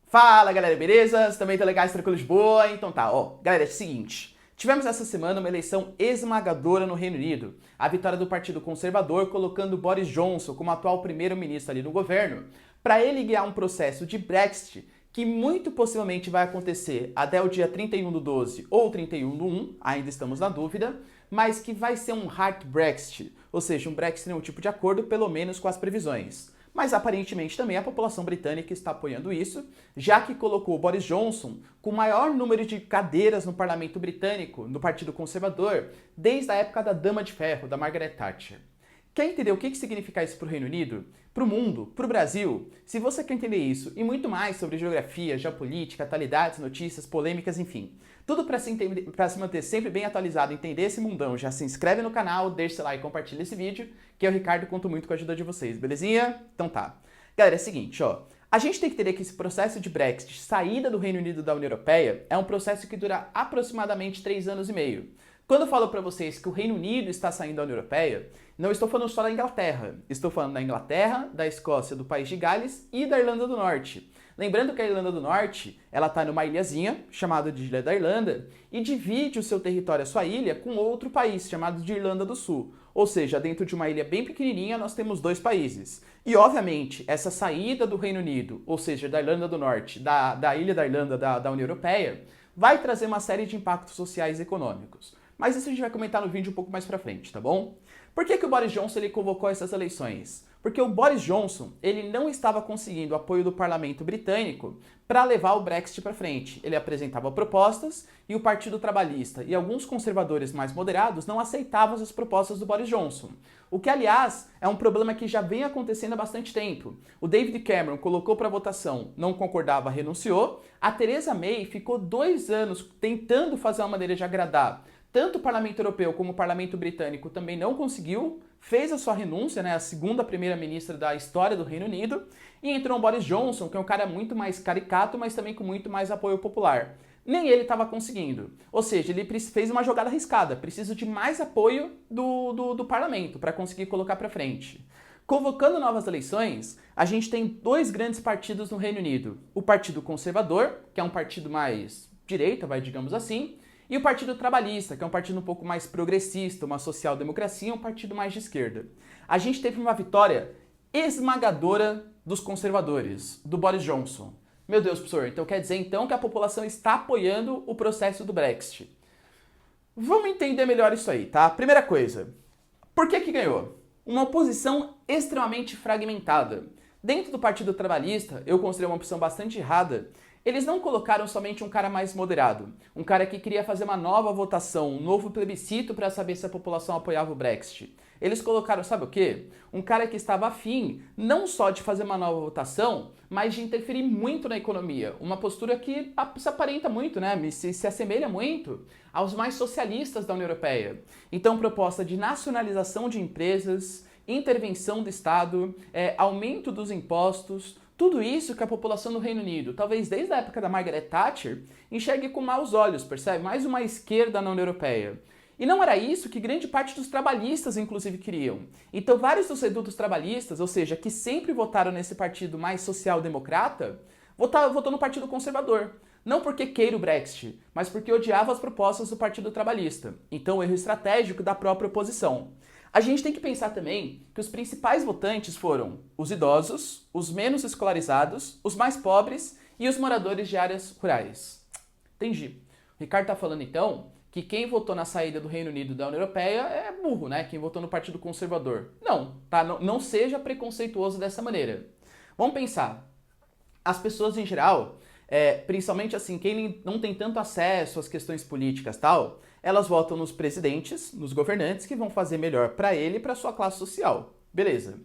Fala galera, beleza? Vocês também estão legais, tranquilos de boa? Então tá, ó, galera, é o seguinte, tivemos essa semana uma eleição esmagadora no Reino Unido, a vitória do Partido Conservador colocando Boris Johnson como atual primeiro-ministro ali no governo, para ele guiar um processo de Brexit que muito possivelmente vai acontecer até o dia 31/12 ou 31/1, ainda estamos na dúvida, mas que vai ser um hard Brexit, ou seja, um Brexit sem nenhum tipo de acordo, pelo menos com as previsões. Mas aparentemente também a população britânica está apoiando isso, já que colocou Boris Johnson com o maior número de cadeiras no parlamento britânico, no Partido Conservador, desde a época da Dama de Ferro, da Margaret Thatcher. Quer entender o que significa isso para o Reino Unido, para o mundo, para o Brasil? Se você quer entender isso e muito mais sobre geografia, geopolítica, atualidades, notícias, polêmicas, enfim, tudo para se manter sempre bem atualizado e entender esse mundão, já se inscreve no canal, deixa seu like e compartilha esse vídeo, que eu, Ricardo, conto muito com a ajuda de vocês, belezinha? Então tá. Galera, é o seguinte, ó. A gente tem que entender que esse processo de Brexit, saída do Reino Unido da União Europeia, é um processo que dura aproximadamente 3 anos e meio. Quando eu falo para vocês que o Reino Unido está saindo da União Europeia, não estou falando só da Inglaterra. Estou falando da Inglaterra, da Escócia, do País de Gales e da Irlanda do Norte. Lembrando que a Irlanda do Norte, ela está numa ilhazinha, chamada de Ilha da Irlanda, e divide o seu território, a sua ilha, com outro país, chamado de Irlanda do Sul. Ou seja, dentro de uma ilha bem pequenininha, nós temos 2 países. E, obviamente, essa saída do Reino Unido, ou seja, da Irlanda do Norte, da Ilha da Irlanda da União Europeia, vai trazer uma série de impactos sociais e econômicos. Mas isso a gente vai comentar no vídeo um pouco mais pra frente, tá bom? Por que o Boris Johnson ele convocou essas eleições? Porque o Boris Johnson ele não estava conseguindo o apoio do parlamento britânico para levar o Brexit para frente. Ele apresentava propostas e o Partido Trabalhista e alguns conservadores mais moderados não aceitavam as propostas do Boris Johnson. O que, aliás, é um problema que já vem acontecendo há bastante tempo. O David Cameron colocou para votação, não concordava, renunciou. A Theresa May ficou 2 anos tentando fazer uma maneira de agradar tanto o Parlamento Europeu como o Parlamento Britânico, também não conseguiu, fez a sua renúncia, né, a segunda primeira-ministra da história do Reino Unido, e entrou o Boris Johnson, que é um cara muito mais caricato, mas também com muito mais apoio popular. Nem ele estava conseguindo. Ou seja, ele fez uma jogada arriscada, precisa de mais apoio do parlamento para conseguir colocar para frente. Convocando novas eleições, a gente tem 2 grandes partidos no Reino Unido. O Partido Conservador, que é um partido mais direita, digamos assim, e o Partido Trabalhista, que é um partido um pouco mais progressista, uma social-democracia, um partido mais de esquerda. A gente teve uma vitória esmagadora dos conservadores, do Boris Johnson. Meu Deus, professor, então quer dizer então que a população está apoiando o processo do Brexit. Vamos entender melhor isso aí, tá? Primeira coisa, por que ganhou? Uma oposição extremamente fragmentada. Dentro do Partido Trabalhista, eu considerei uma opção bastante errada. Eles não colocaram somente um cara mais moderado, um cara que queria fazer uma nova votação, um novo plebiscito para saber se a população apoiava o Brexit. Eles colocaram, sabe o quê? Um cara que estava afim não só de fazer uma nova votação, mas de interferir muito na economia. Uma postura que se aparenta muito, né? Se assemelha muito aos mais socialistas da União Europeia. Então, proposta de nacionalização de empresas, intervenção do Estado, aumento dos impostos. Tudo isso que a população do Reino Unido, talvez desde a época da Margaret Thatcher, enxergue com maus olhos, percebe? Mais uma esquerda na União Europeia. E não era isso que grande parte dos trabalhistas, inclusive, queriam. Então, vários dos redutos trabalhistas, ou seja, que sempre votaram nesse partido mais social-democrata, votou no Partido Conservador. Não porque queira o Brexit, mas porque odiava as propostas do Partido Trabalhista. Então, erro estratégico da própria oposição. A gente tem que pensar também que os principais votantes foram os idosos, os menos escolarizados, os mais pobres e os moradores de áreas rurais. Entendi. O Ricardo está falando então que quem votou na saída do Reino Unido da União Europeia é burro, né? Quem votou no Partido Conservador. Não, tá? Não seja preconceituoso dessa maneira. Vamos pensar. As pessoas em geral, principalmente assim, quem não tem tanto acesso às questões políticas e tal, elas votam nos presidentes, nos governantes que vão fazer melhor para ele e para sua classe social. Beleza.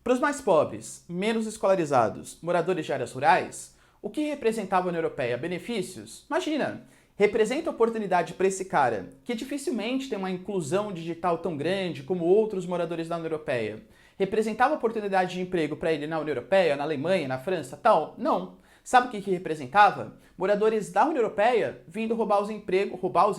Para os mais pobres, menos escolarizados, moradores de áreas rurais, o que representava a União Europeia? Benefícios? Imagina, representa oportunidade para esse cara, que dificilmente tem uma inclusão digital tão grande como outros moradores da União Europeia. Representava oportunidade de emprego para ele na União Europeia, na Alemanha, na França, tal? Não. Sabe o que representava? Moradores da União Europeia vindo roubar os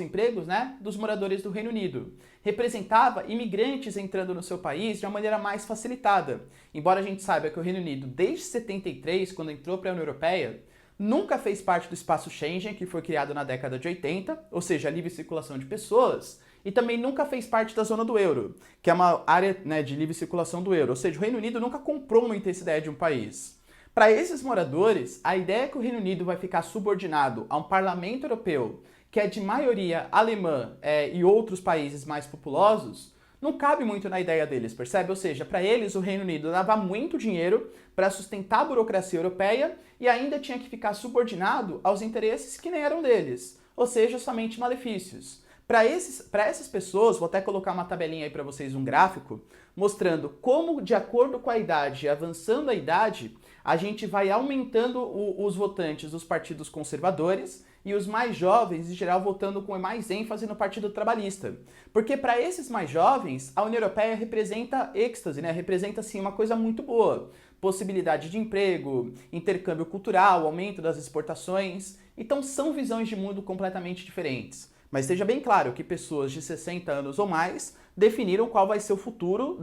empregos, né, dos moradores do Reino Unido. Representava imigrantes entrando no seu país de uma maneira mais facilitada. Embora a gente saiba que o Reino Unido, desde 73, quando entrou para a União Europeia, nunca fez parte do espaço Schengen, que foi criado na década de 80, ou seja, a livre circulação de pessoas, e também nunca fez parte da zona do euro, que é uma área, né, de livre circulação do euro, ou seja, o Reino Unido nunca comprou muito essa ideia de um país. Para esses moradores, a ideia é que o Reino Unido vai ficar subordinado a um parlamento europeu, que é de maioria alemã e outros países mais populosos, não cabe muito na ideia deles, percebe? Ou seja, para eles o Reino Unido dava muito dinheiro para sustentar a burocracia europeia e ainda tinha que ficar subordinado aos interesses que nem eram deles, ou seja, somente malefícios. Para essas pessoas, vou até colocar uma tabelinha aí para vocês, um gráfico, mostrando como, de acordo com a idade, avançando a idade, a gente vai aumentando os votantes dos partidos conservadores e os mais jovens, em geral, votando com mais ênfase no Partido Trabalhista. Porque para esses mais jovens, a União Europeia representa êxtase, né? Representa, assim, uma coisa muito boa. Possibilidade de emprego, intercâmbio cultural, aumento das exportações. Então são visões de mundo completamente diferentes. Mas esteja bem claro que pessoas de 60 anos ou mais definiram qual vai ser o futuro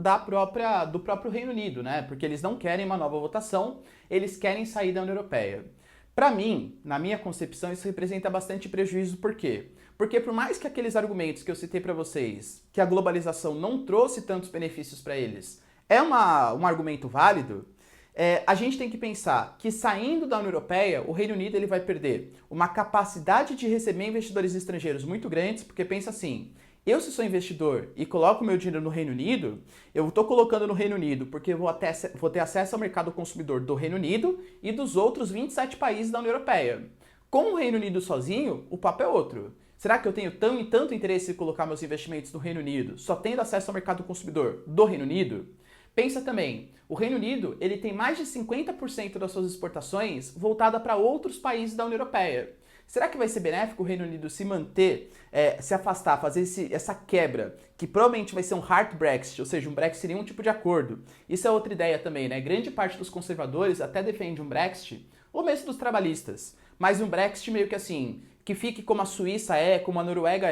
do próprio Reino Unido, né? Porque eles não querem uma nova votação, eles querem sair da União Europeia. Para mim, na minha concepção, isso representa bastante prejuízo. Por quê? Porque por mais que aqueles argumentos que eu citei para vocês, que a globalização não trouxe tantos benefícios para eles, é um argumento válido, a gente tem que pensar que saindo da União Europeia, o Reino Unido ele vai perder uma capacidade de receber investidores estrangeiros muito grandes, porque pensa assim, eu se sou investidor e coloco meu dinheiro no Reino Unido, eu estou colocando no Reino Unido porque eu vou ter acesso ao mercado consumidor do Reino Unido e dos outros 27 países da União Europeia. Com o Reino Unido sozinho, o papo é outro. Será que eu tenho tanto interesse em colocar meus investimentos no Reino Unido, só tendo acesso ao mercado consumidor do Reino Unido? Pensa também, o Reino Unido ele tem mais de 50% das suas exportações voltada para outros países da União Europeia. Será que vai ser benéfico o Reino Unido se manter, se afastar, fazer essa quebra, que provavelmente vai ser um hard Brexit, ou seja, um Brexit sem nenhum tipo de acordo? Isso é outra ideia também, né? Grande parte dos conservadores até defende um Brexit, ou mesmo dos trabalhistas, mas um Brexit meio que assim, que fique como a Suíça como a Noruega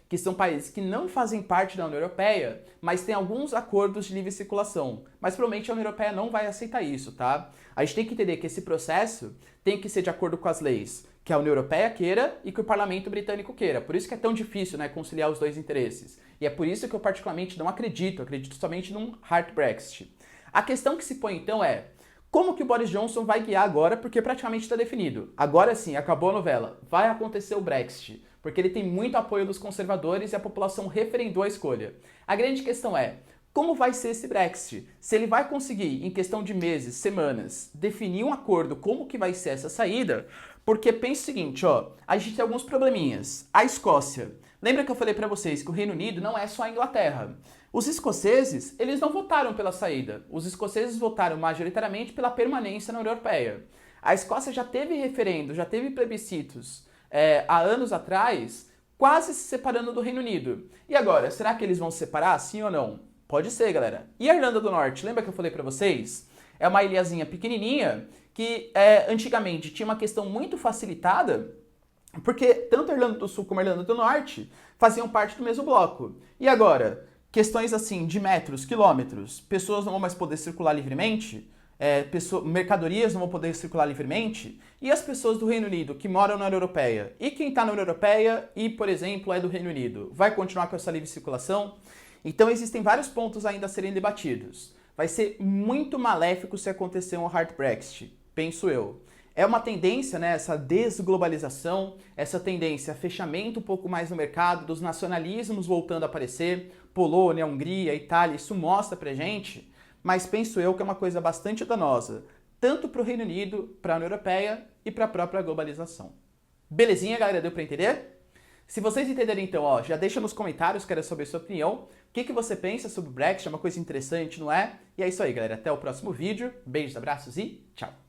que são países que não fazem parte da União Europeia, mas têm alguns acordos de livre circulação. Mas provavelmente a União Europeia não vai aceitar isso, tá? A gente tem que entender que esse processo tem que ser de acordo com as leis que a União Europeia queira e que o Parlamento Britânico queira. Por isso que é tão difícil, né, conciliar os dois interesses. E é por isso que eu particularmente não acredito somente num hard Brexit. A questão que se põe então é, como que o Boris Johnson vai guiar agora, porque praticamente está definido. Agora sim, acabou a novela, vai acontecer o Brexit, porque ele tem muito apoio dos conservadores e a população referendou a escolha. A grande questão é, como vai ser esse Brexit? Se ele vai conseguir, em questão de meses, semanas, definir um acordo, como que vai ser essa saída? Porque pensa o seguinte, ó, a gente tem alguns probleminhas. A Escócia. Lembra que eu falei para vocês que o Reino Unido não é só a Inglaterra? Os escoceses, eles não votaram pela saída. Os escoceses votaram majoritariamente pela permanência na União Europeia. A Escócia já teve referendo, já teve plebiscitos há anos atrás, quase se separando do Reino Unido. E agora, será que eles vão se separar, sim ou não? Pode ser, galera. E a Irlanda do Norte, lembra que eu falei para vocês? É uma ilhazinha pequenininha que antigamente tinha uma questão muito facilitada, porque tanto a Irlanda do Sul como a Irlanda do Norte faziam parte do mesmo bloco. E agora, questões assim de metros, quilômetros, pessoas não vão mais poder circular livremente, mercadorias não vão poder circular livremente, e as pessoas do Reino Unido que moram na União Europeia, e quem está na União Europeia e, por exemplo, é do Reino Unido, vai continuar com essa livre circulação? Então existem vários pontos ainda a serem debatidos. Vai ser muito maléfico se acontecer um hard Brexit, penso eu. É uma tendência, né, essa desglobalização, essa tendência a fechamento um pouco mais no mercado, dos nacionalismos voltando a aparecer, Polônia, Hungria, Itália, isso mostra pra gente, mas penso eu que é uma coisa bastante danosa, tanto para o Reino Unido, para a União Europeia e para a própria globalização. Belezinha, galera? Deu para entender? Se vocês entenderem então, ó, já deixa nos comentários, quero saber a sua opinião. O que você pensa sobre o Brexit? É uma coisa interessante, não é? E é isso aí, galera. Até o próximo vídeo. Beijos, abraços e tchau!